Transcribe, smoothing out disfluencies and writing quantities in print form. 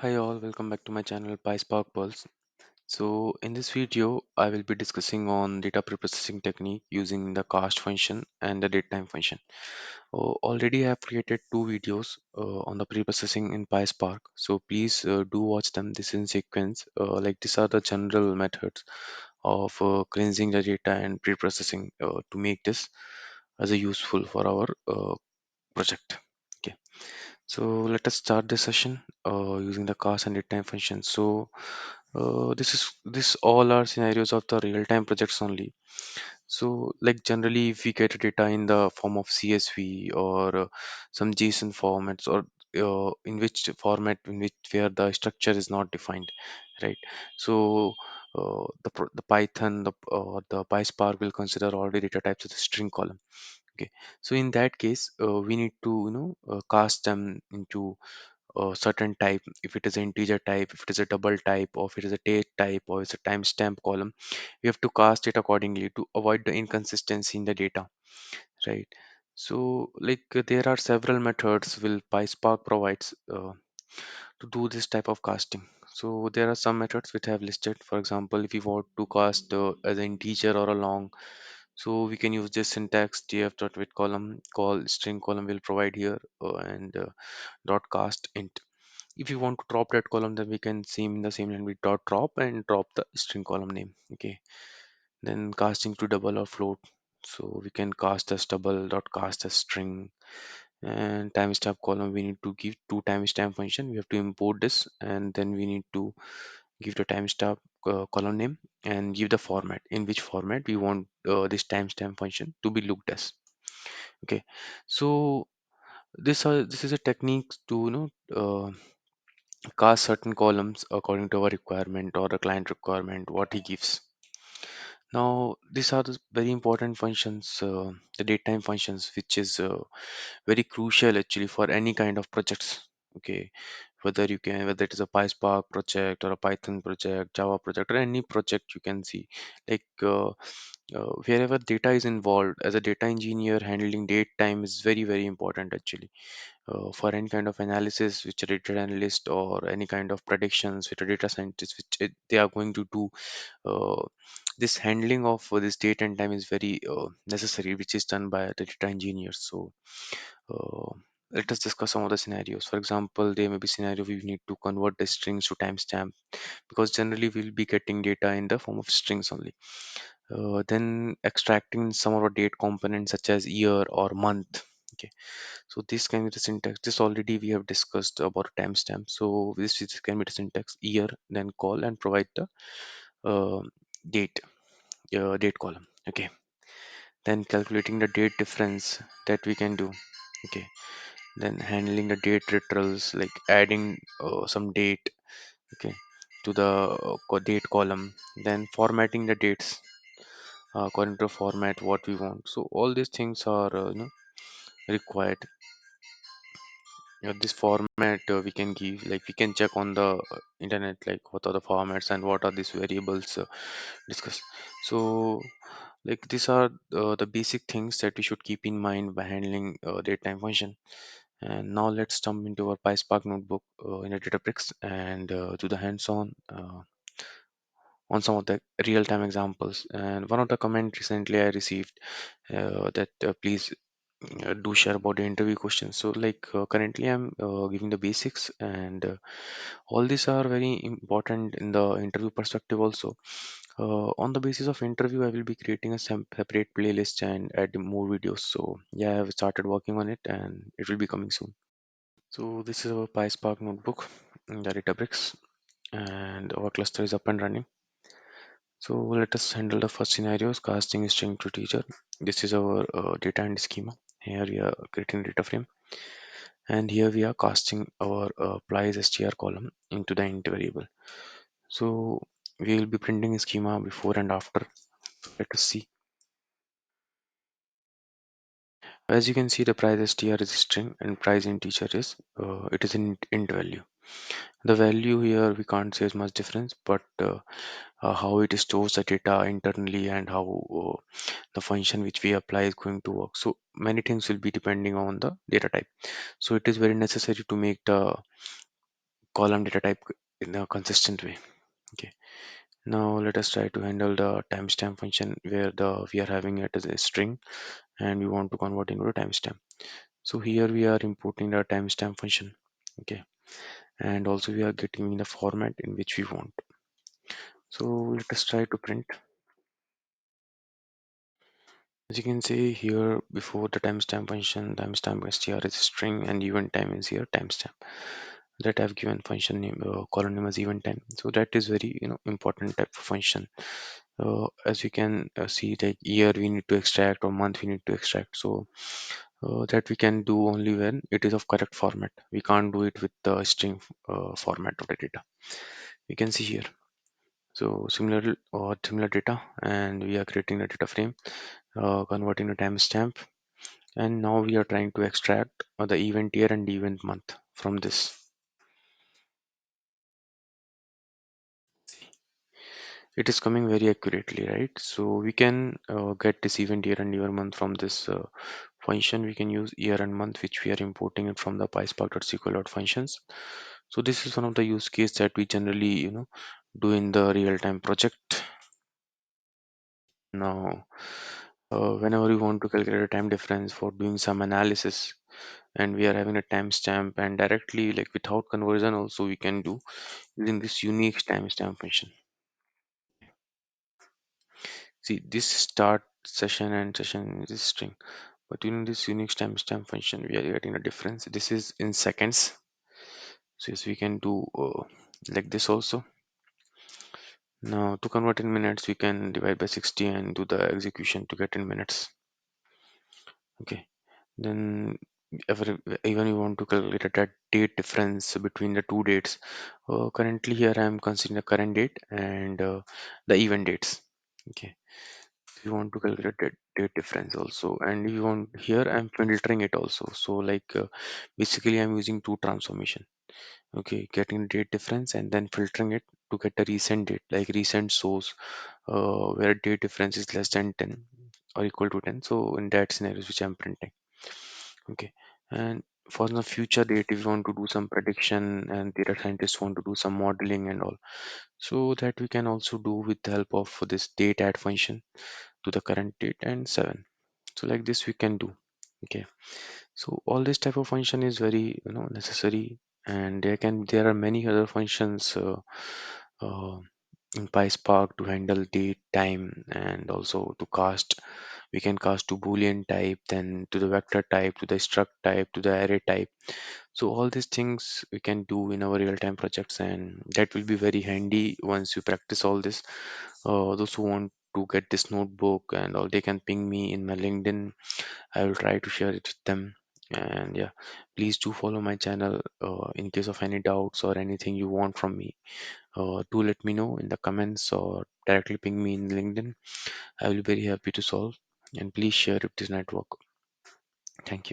Hi all, welcome back to my channel PySpark Pulse. So in this video, I will be discussing on data preprocessing technique using the cast function and the datetime function. Already I have created two videos on the preprocessing in PySpark. So please do watch them. This in sequence. Like these are the general methods of cleansing the data and preprocessing to make this as a useful for our project. Okay. So let us start the session using the cast and datetime function. So this all are scenarios of the real-time projects only. So like generally if we get data in the form of CSV or some JSON formats or in which format in which where the structure is not defined, right? So the Python the PySpark will consider all the data types as a string column. Okay, so in that case, we need to cast them into a certain type. If it is an integer type, if it is a double type, or if it is a date type, or it's a timestamp column, we have to cast it accordingly to avoid the inconsistency in the data, right? So like there are several methods will PySpark provides to do this type of casting. So there are some methods which I have listed. For example, if you want to cast as an integer or a long, so we can use this syntax df.with column call string column will provide here and dot cast int. If you want to drop that column, then we can same in the same line with dot drop and drop the string column name. Okay, then casting to double or float. So we can cast as double dot cast as string, and timestamp column we need to give two timestamp function. We have to import this, and then we need to give the timestamp column name and give the format in which format we want this timestamp function to be looked as. Okay, so this is a technique to cast certain columns according to our requirement or the client requirement what he gives. Now these are the very important functions, the datetime functions, which is very crucial actually for any kind of projects. Okay, whether it is a PySpark project or a Python project, Java project, or any project you can see, like wherever data is involved, as a data engineer, handling date time is very important actually for any kind of analysis which a data analyst or any kind of predictions with a data scientist which they are going to do. This handling of this date and time is very necessary, which is done by the data engineers. So uh, let us discuss some of the scenarios. For example, there may be scenario we need to convert the strings to timestamp, because generally we'll be getting data in the form of strings only. Then extracting some of our date components such as year or month. Okay, so this can be the syntax. This already we have discussed about timestamp. So this can be the syntax year, then call and provide the uh, date, date column. Okay, then calculating the date difference that we can do. Okay, then handling the date literals like adding some date, okay, to the date column, then formatting the dates according to format what we want. So all these things are required. This format we can give, like we can check on the internet like what are the formats and what are these variables discussed. So like these are the basic things that we should keep in mind by handling datetime function. And now let's jump into our PySpark notebook in a Databricks and do the hands-on on some of the real-time examples. And one of the comment recently I received that please do share about the interview questions. So like currently I'm giving the basics, and all these are very important in the interview perspective also. On the basis of interview, I will be creating a separate playlist and add more videos. So yeah, I've started working on it and it will be coming soon. So this is our PySpark notebook in the Databricks, and our cluster is up and running. So let us handle the first scenarios, casting string to teacher. This is our data and schema. Here we are creating data frame, and here we are casting our plies str column into the int variable. So we will be printing a schema before and after. Let us see. As you can see, the price str is string and price in teacher is it is an int value. The value here we can't say is much difference, but how it stores the data internally and how the function which we apply is going to work. So many things will be depending on the data type. So it is very necessary to make the column data type in a consistent way. Okay. Now let us try to handle the timestamp function where the we are having it as a string and we want to convert into a timestamp. So here we are importing the timestamp function. Okay. And also we are getting the format in which we want. So let us try to print. As you can see here before the timestamp function, timestamp str is string and event time is here timestamp. That I've given function name column name as event time. So that is very important type of function. As you can see, like year we need to extract or month we need to extract. So that we can do only when it is of correct format. We can't do it with the string format of the data. You can see here. So similar data, and we are creating a data frame, converting a timestamp, and now we are trying to extract the event year and event month from this. It is coming very accurately, right? So we can get this event year and year month from this function. We can use year and month, which we are importing it from the PySpark.sql.functions. So this is one of the use case that we generally, do in the real-time project. Now, whenever we want to calculate a time difference for doing some analysis, and we are having a timestamp, and directly, like without conversion, also we can do using this unique timestamp function. See, this start session and session is string, but using this unique timestamp function, we are getting a difference. This is in seconds. So yes, we can do like this also. Now to convert in minutes, we can divide by 60 and do the execution to get in minutes. Okay. Then even you want to calculate a date difference between the two dates. Currently here I am considering the current date and the event dates. Okay. If you want to calculate that date difference also, and if you want here I'm filtering it also. So like basically I'm using two transformation. Okay, getting date difference and then filtering it to get a recent date, like recent source where date difference is less than 10 or equal to 10. So in that scenario which I'm printing. Okay. And for the future date, if you want to do some prediction and data scientists want to do some modeling and all, so that we can also do with the help of this date add function to the current date and 7. So like this we can do. Okay. So all this type of function is very necessary, and there are many other functions uh, in PySpark to handle date, time, and also to cast. We can cast to Boolean type, then to the vector type, to the struct type, to the array type. So all these things we can do in our real-time projects, and that will be very handy once you practice all this. Those who want to get this notebook and all, they can ping me in my LinkedIn. I will try to share it with them. And yeah, please do follow my channel in case of any doubts or anything you want from me. Do let me know in the comments or directly ping me in LinkedIn. I will be very happy to solve. And please share it this network. Thank you.